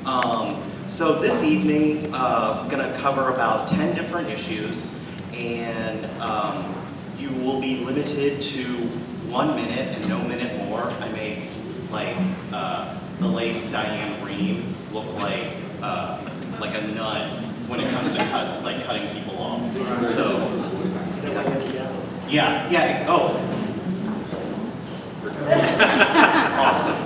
So this evening, I'm going to cover about 10 different issues, and you will be limited to 1 minute and no minute more. I make the late Diane Rehm look like a nun when it comes to cutting people off. So yeah. Oh. Awesome.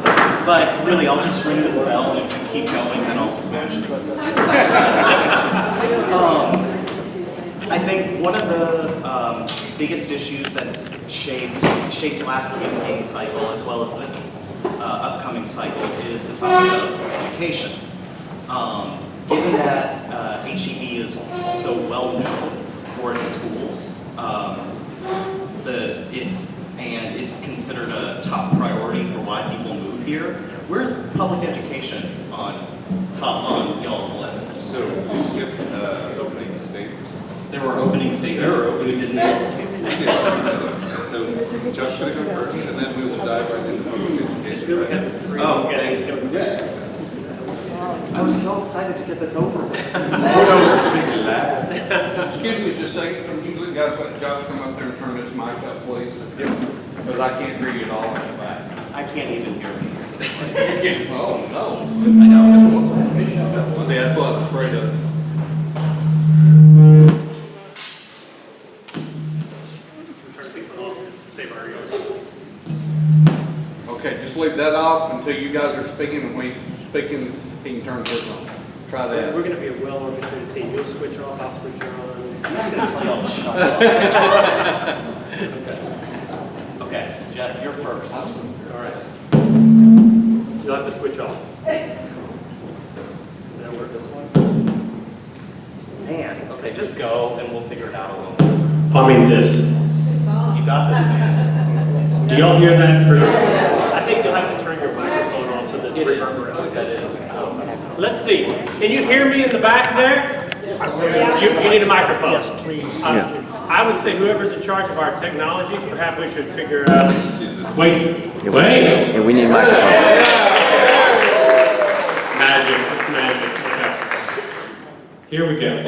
But really, I'll just ring this bell, and if you keep going, then I'll smash this. I think one of the biggest issues that's shaped last campaign cycle, as well as this upcoming cycle, is the topic of education. Given that HEB is so well known for its schools, it's considered a top priority for why people move here. Where's public education on y'all's list? So you skipped opening statements. There were opening statements. We did not. So Josh's going to go first, and then we will dive right into public education. Oh, thanks. I was so excited to get this over with. Excuse me just a second. Can you guys let Josh come up there and turn this mic up, please? Because I can't hear you at all in the back. I can't even hear me. Oh, no. I know. That's what I was afraid of. Okay, just leave that off until you guys are speaking, and when he's speaking, he can turn his on. Try that. We're going to be a well-orchestrated team. You'll switch off, I'll switch on. I'm just going to tell y'all to shut up. Okay, Jeff, you're first. All right. You'll have to switch off. Did that work this one? Man, okay, just go and we'll figure it out a little bit. I mean this. You got this, man. Do y'all hear that? I think you'll have to turn your microphone off so this reverberates. Let's see. Can you hear me in the back there? You need a microphone. Yes, please. I would say whoever's in charge of our technology, perhaps we should figure out. Wait. Yeah, we need microphone. Magic. It's magic. Okay. Here we go.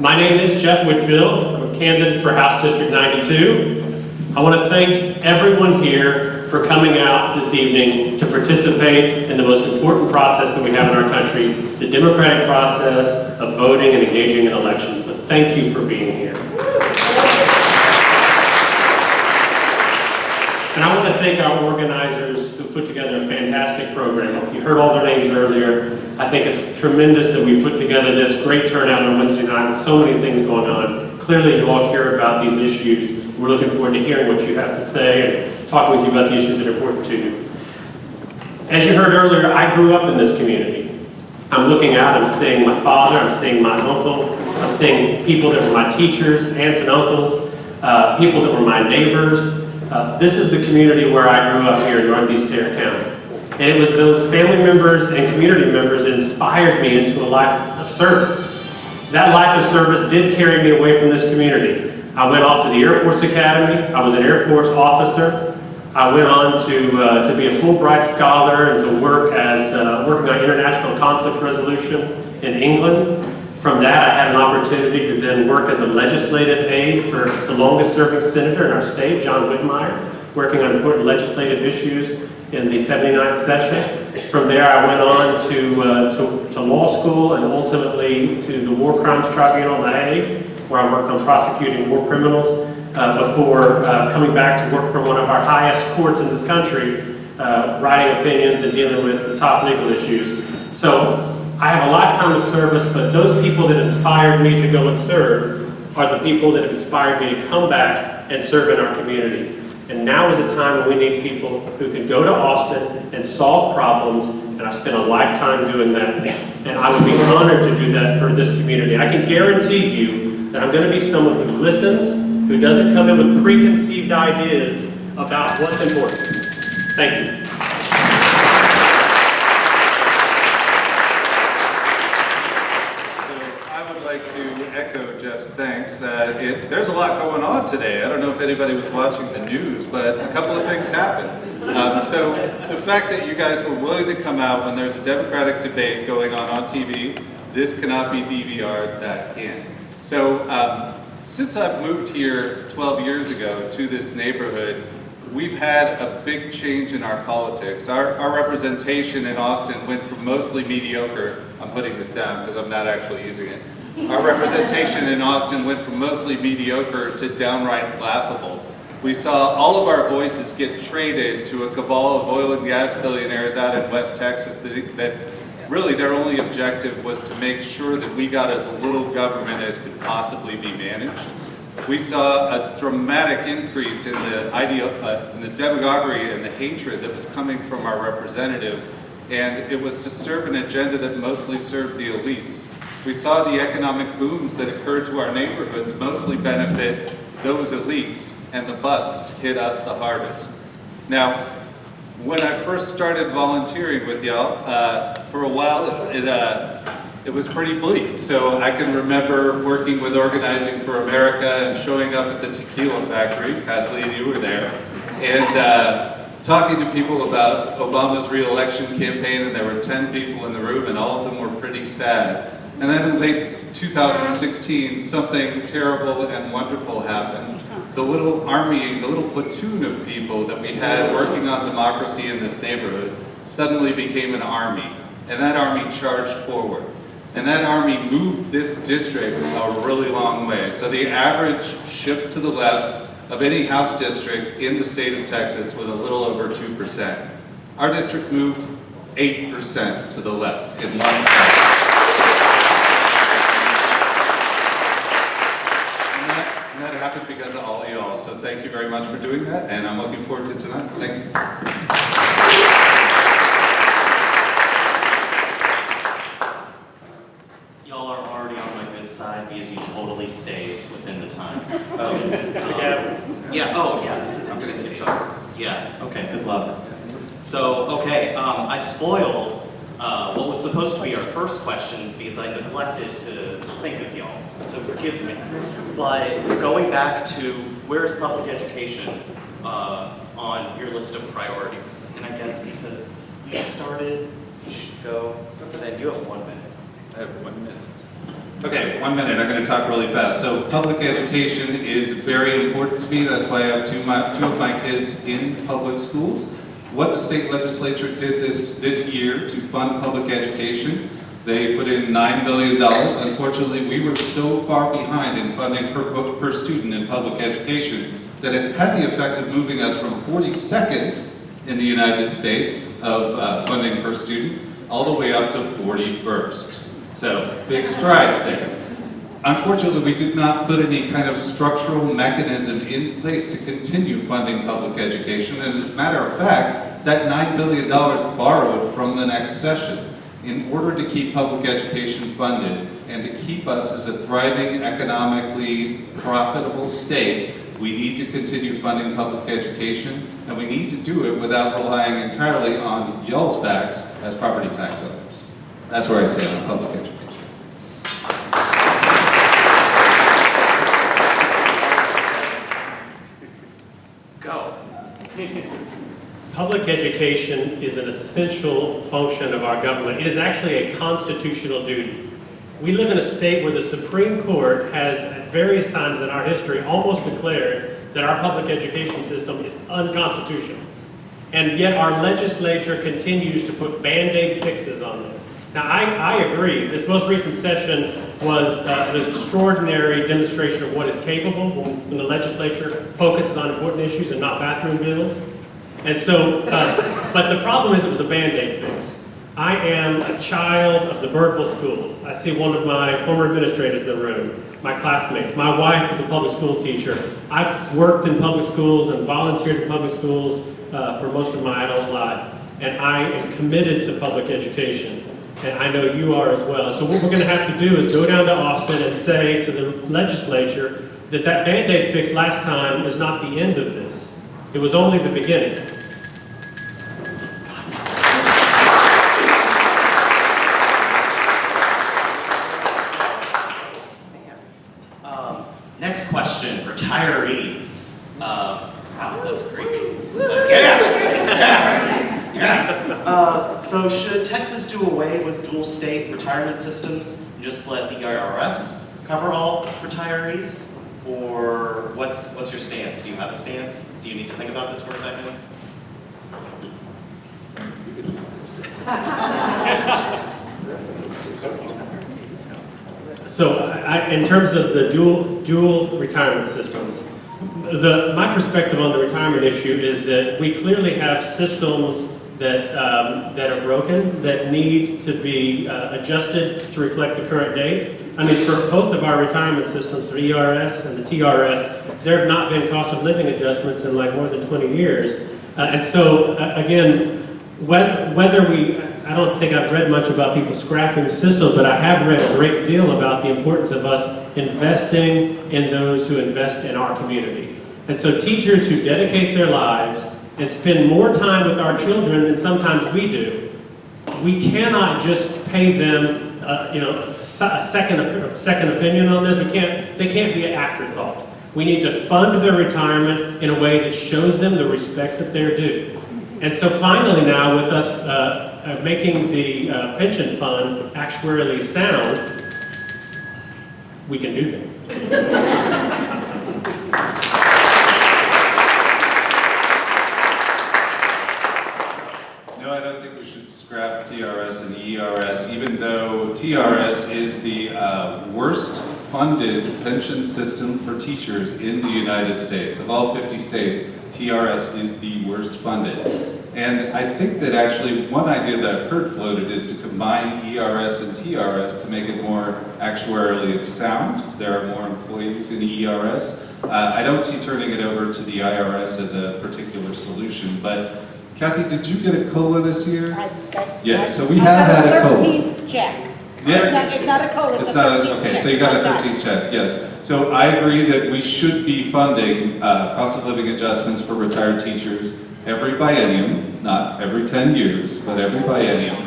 My name is Jeff Whitfield. I'm a candidate for House District 92. I want to thank everyone here for coming out this evening to participate in the most important process that we have in our country, the democratic process of voting and engaging in elections. So thank you for being here. And I want to thank our organizers who put together a fantastic program. You heard all their names earlier. I think it's tremendous that we put together this great turnout on Wednesday night with so many things going on. Clearly you all care about these issues. We're looking forward to hearing what you have to say and talking with you about the issues that are important to you. As you heard earlier, I grew up in this community. I'm looking out, I'm seeing my father, I'm seeing my uncle, I'm seeing people that were my teachers, aunts and uncles, people that were my neighbors. This is the community where I grew up here in Northeast Tarrant County. And it was those family members and community members that inspired me into a life of service. That life of service did carry me away from this community. I went off to the Air Force Academy. I was an Air Force officer. I went on to be a Fulbright scholar and to work as working on international conflict resolution in England. From that, I had an opportunity to then work as a legislative aide for the longest serving senator in our state, John Whitmire, working on important legislative issues in the 79th session. From there, I went on to law school and ultimately to the War Crimes Tribunal in The Hague, where I worked on prosecuting war criminals before coming back to work for one of our highest courts in this country, writing opinions and dealing with the top legal issues. So I have a lifetime of service, but those people that inspired me to go and serve are the people that have inspired me to come back and serve in our community. And now is a time when we need people who can go to Austin and solve problems, and I've spent a lifetime doing that. And I would be honored to do that for this community. I can guarantee you that I'm going to be someone who listens, who doesn't come in with preconceived ideas about what's important. Thank you. So I would like to echo Jeff's thanks things. There's a lot going on today. I don't know if anybody was watching the news, but a couple of things happened. So the fact that you guys were willing to come out when there's a Democratic debate going on TV, this cannot be DVR'd, that can. So since I've moved here 12 years ago to this neighborhood, we've had a big change in our politics. Our representation in Austin went from mostly mediocre, I'm putting this down because I'm not actually using it. Our representation in Austin went from mostly mediocre to downright laughable. We saw all of our voices get traded to a cabal of oil and gas billionaires out in West Texas that really their only objective was to make sure that we got as little government as could possibly be managed. We saw a dramatic increase in the demagoguery and the hatred that was coming from our representative, and it was to serve an agenda that mostly served the elites. We saw the economic booms that occurred to our neighborhoods mostly benefit those elites, and the busts hit us the hardest. Now, when I first started volunteering with y'all, for a while it was pretty bleak. So I can remember working with Organizing for America and showing up at the tequila factory, Kathleen, you were there, and talking to people about Obama's re-election campaign, and there were 10 people in the room and all of them were pretty sad. And then in late 2016, something terrible and wonderful happened. The little army, the little platoon of people that we had working on democracy in this neighborhood suddenly became an army. And that army charged forward. And that army moved this district a really long way. So the average shift to the left of any House district in the state of Texas was a little over 2%. Our district moved 8% to the left in one second. And that happened because of all y'all. So thank you very much for doing that, and I'm looking forward to tonight. Thank you. Y'all are already on my good side because you totally stayed within the time. Yeah, oh yeah, this is intimidating. Yeah, okay, good luck. So, okay, I spoiled what was supposed to be our first questions because I neglected to think of y'all, so forgive me. But going back to where's public education on your list of priorities? And I guess because you started, you should go, then you have 1 minute. I have 1 minute. Okay, 1 minute. I'm going to talk really fast. So public education is very important to me. That's why I have two of my kids in public schools. What the state legislature did this year to fund public education, they put in $9 billion. Unfortunately, we were so far behind in funding per student in public education that it had the effect of moving us from 42nd in the United States of funding per student all the way up to 41st. So big strides there. Unfortunately, we did not put any kind of structural mechanism in place to continue funding public education. As a matter of fact, that $9 billion borrowed from the next session. In order to keep public education funded and to keep us as a thriving, economically profitable state, we need to continue funding public education, and we need to do it without relying entirely on y'all's backs as property tax owners. That's where I stand on public education. Go. Public education is an essential function of our government. It is actually a constitutional duty. We live in a state where the Supreme Court has, at various times in our history, almost declared that our public education system is unconstitutional. And yet our legislature continues to put Band-Aid fixes on this. Now, I agree. This most recent session was an extraordinary demonstration of what is capable when the legislature focuses on important issues and not bathroom bills. And so, but the problem is it was a Band-Aid fix. I am a child of the Birdville schools. I see one of my former administrators in the room, my classmates. My wife is a public school teacher. I've worked in public schools and volunteered in public schools for most of my adult life. And I am committed to public education. And I know you are as well. So what we're going to have to do is go down to Austin and say to the legislature that that Band-Aid fix last time is not the end of this. It was only the beginning. So should Texas do away with dual state retirement systems and just let the IRS cover all retirees? Or what's your stance? Do you have a stance? Do you need to think about this for a second? So in terms of the dual retirement systems, my perspective on the retirement issue is that we clearly have systems that are broken, that need to be adjusted to reflect the current date. I mean, for both of our retirement systems, the ERS and the TRS, there have not been cost of living adjustments in like more than 20 years. And so, again, I don't think I've read much about people scrapping the system, but I have read a great deal about the importance of us investing in those who invest in our community. And so teachers who dedicate their lives and spend more time with our children than sometimes we do, we cannot just pay them a second opinion on this. They can't be an afterthought. We need to fund their retirement in a way that shows them the respect that they're due. And so finally now, with us making the pension fund actuarially sound, we can do things. No, I don't think we should scrap TRS and ERS, even though TRS is the worst funded pension system for teachers in the United States. Of all 50 states, TRS is the worst funded. And I think that actually one idea that I've heard floated is to combine ERS and TRS to make it more actuarially sound. There are more employees in ERS. I don't see turning it over to the IRS as a particular solution, but Kathy, did you get a COLA this year? Yeah, so we have had a COLA. 13th check. Yes. It's not a COLA, It's not, okay, so you got a 13th check, yes. So I agree that we should be funding cost of living adjustments for retired teachers every biennium, not every 10 years, but every biennium.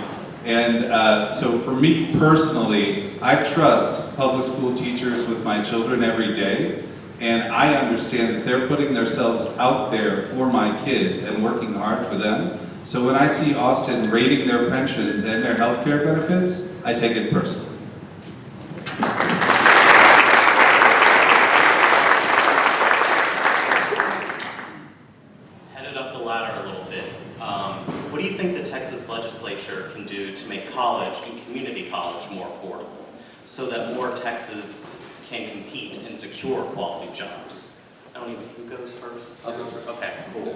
And so for me personally, I trust public school teachers with my children every day. And I understand that they're putting themselves out there for my kids and working hard for them. So when I see Austin rating their pensions and their health care benefits, I take it personally. Headed up the ladder a little bit. What do you think the Texas legislature can do to make college and community college more affordable so that more Texans can compete and secure quality jobs? I don't even, who goes first? I'll go first. Okay, cool.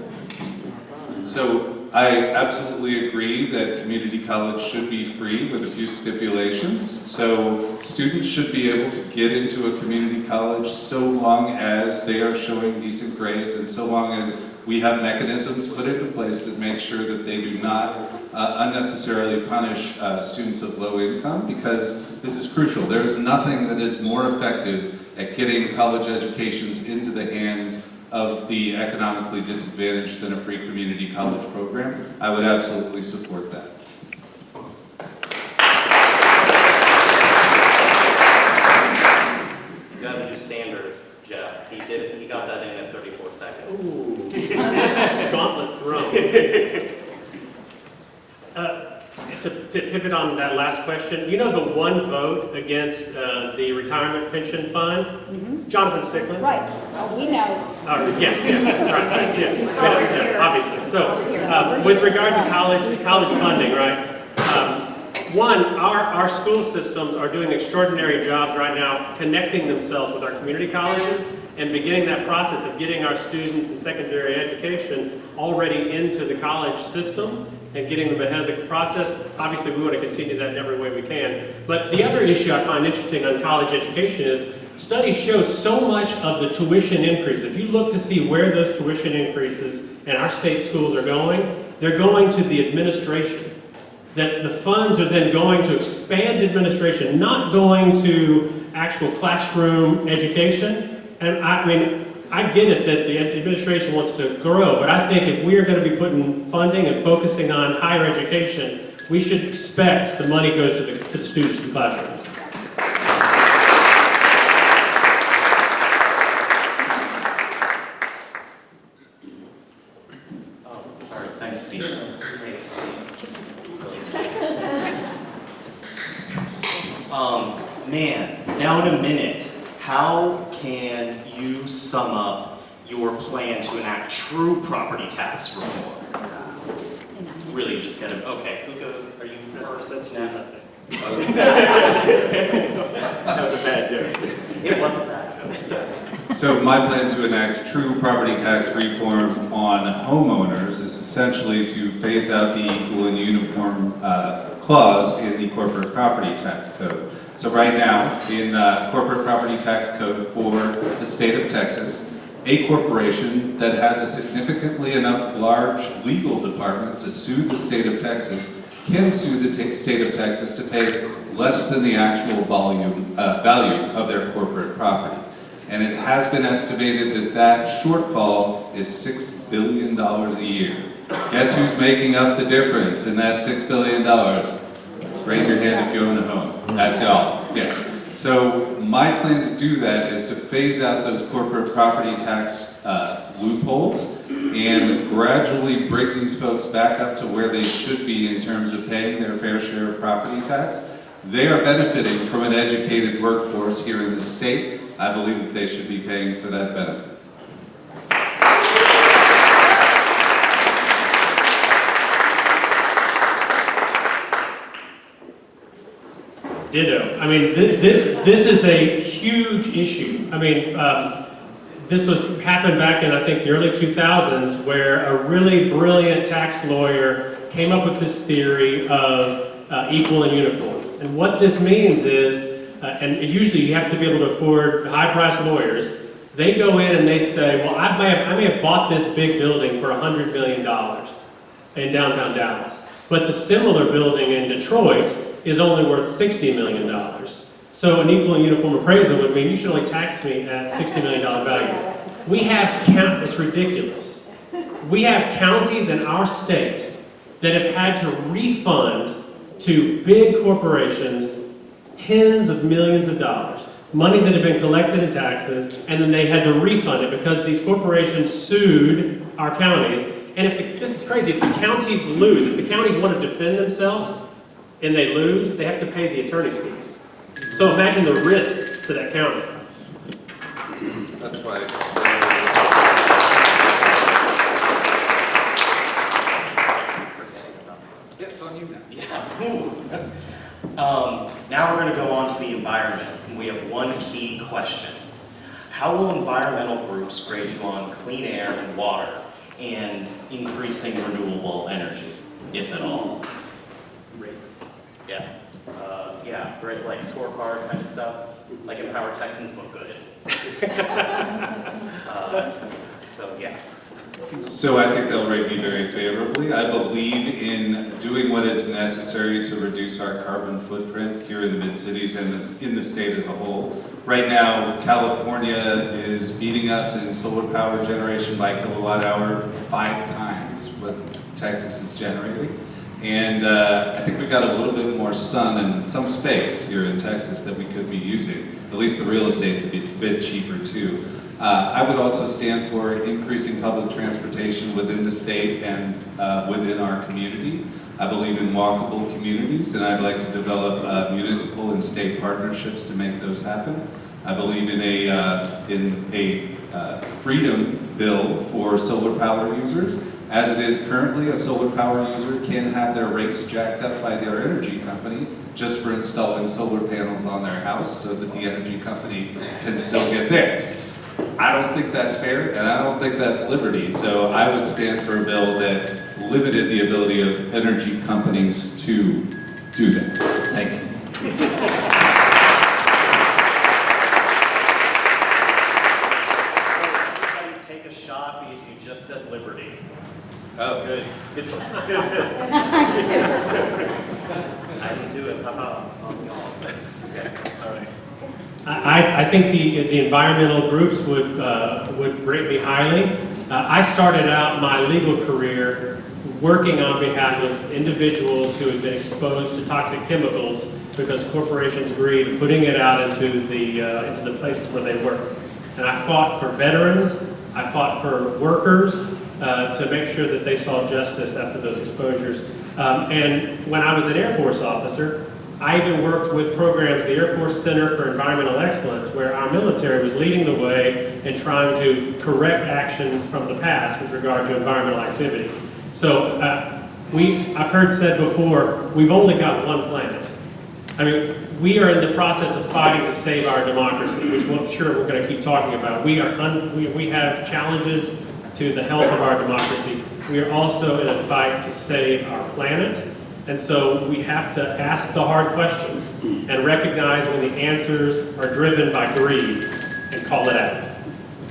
So I absolutely agree that community college should be free with a few stipulations. So students should be able to get into a community college so long as they are showing decent grades and so long as we have mechanisms put into place that make sure that they do not unnecessarily punish students of low income, because this is crucial. There is nothing that is more effective at getting college educations into the hands of the economically disadvantaged than a free community college program. I would absolutely support that. You got to do standard, Jeff. He got that in at 34 seconds. Ooh. Gauntlet thrown. To pivot on that last question, you know the one vote against the retirement pension fund? Mm-hmm. Jonathan Strickland? Right, we know. Right, yeah, obviously. So, with regard to college funding, right? One, our school systems are doing extraordinary jobs right now connecting themselves with our community colleges and beginning that process of getting our students in secondary education already into the college system and getting them ahead of the process. Obviously, we want to continue that in every way we can. But the other issue I find interesting on college education is studies show so much of the tuition increase. If you look to see where those tuition increases in our state schools are going, they're going to the administration. That the funds are then going to expand administration, not going to actual classroom education. And I mean, I get it that the administration wants to grow, but I think if we are going to be putting funding and focusing on higher education, we should expect the money goes to the students in classrooms. Oh, sorry. Thanks, Steve. Great, Steve. Man, now in a minute, how can you sum up your plan to enact true property tax reform? Really just gotta, okay, who goes, are you first? That's nothing. That That was a bad joke. It wasn't that. So my plan to enact true property tax reform on homeowners is essentially to phase out the equal and uniform clause in the corporate property tax code. So right now, in corporate property tax code for the state of Texas, a corporation that has a significantly enough large legal department to sue the state of Texas can sue the state of Texas to pay less than the actual value of their corporate property. And it has been estimated that that shortfall is $6 billion a year. Guess who's making up the difference in that $6 billion? Raise your hand if you own a home. That's y'all. Yeah. So my plan to do that is to phase out those corporate property tax loopholes and gradually bring these folks back up to where they should be in terms of paying their fair share of property tax. They are benefiting from an educated workforce here in the state. I believe that they should be paying for that benefit. Ditto. I mean, this is a huge issue. I mean, this happened back in, I think, the early 2000s, where a really brilliant tax lawyer came up with this theory of equal and uniform. And what this means is, and usually you have to be able to afford high-priced lawyers. They go in and they say, well, I may have bought this big building for $100 million in downtown Dallas, but the similar building in Detroit is only worth $60 million. So an equal and uniform appraisal would mean you should only tax me at $60 million value. We have it's ridiculous. We have counties in our state that have had to refund to big corporations tens of millions of dollars, money that had been collected in taxes, and then they had to refund it because these corporations sued our counties. And this is crazy, if the counties lose, if the counties want to defend themselves and they lose, they have to pay the attorney's fees. So imagine the risk to that county. That's why. Yeah, it's on you now. Yeah. Now we're going to go on to the environment, and we have one key question. How will environmental groups grade you on clean air and water and increasing renewable energy, if at all? Yeah. Yeah, great, like scorecard kind of stuff, like Empower Texans, but good. So, yeah. So I think they'll rate me very favorably. I believe in doing what is necessary to reduce our carbon footprint here in the mid-cities and in the state as a whole. Right now, California is beating us in solar power generation by kilowatt hour 5 times what Texas is generating. And I think we've got a little bit more sun and some space here in Texas that we could be using. At least the real estate's a bit cheaper too. I would also stand for increasing public transportation within the state and within our community. I believe in walkable communities, and I'd like to develop municipal and state partnerships to make those happen. I believe in a freedom bill for solar power users. As it is currently, a solar power user can have their rates jacked up by their energy company just for installing solar panels on their house so that the energy company can still get theirs. I don't think that's fair, and I don't think that's liberty, so I would stand for a bill that limited the ability of energy companies to do that. Thank you. Everybody take a shot because you just said liberty. Oh, Good. Good. I didn't do it. Haha. Okay. All right. I think the environmental groups would rate me highly. I started out my legal career working on behalf of individuals who had been exposed to toxic chemicals because corporations agreed putting it out into the places where they worked. And I fought for veterans. I fought for workers to make sure that they saw justice after those exposures. And when I was an Air Force officer, I even worked with programs, the Air Force Center for Environmental Excellence, where our military was leading the way in trying to correct actions from the past with regard to environmental activity. So I've heard said before, we've only got one planet. I mean, we are in the process of fighting to save our democracy, which I'm sure we're going to keep talking about. We have challenges to the health of our democracy. We are also in a fight to save our planet. And so we have to ask the hard questions and recognize when the answers are driven by greed and call it out.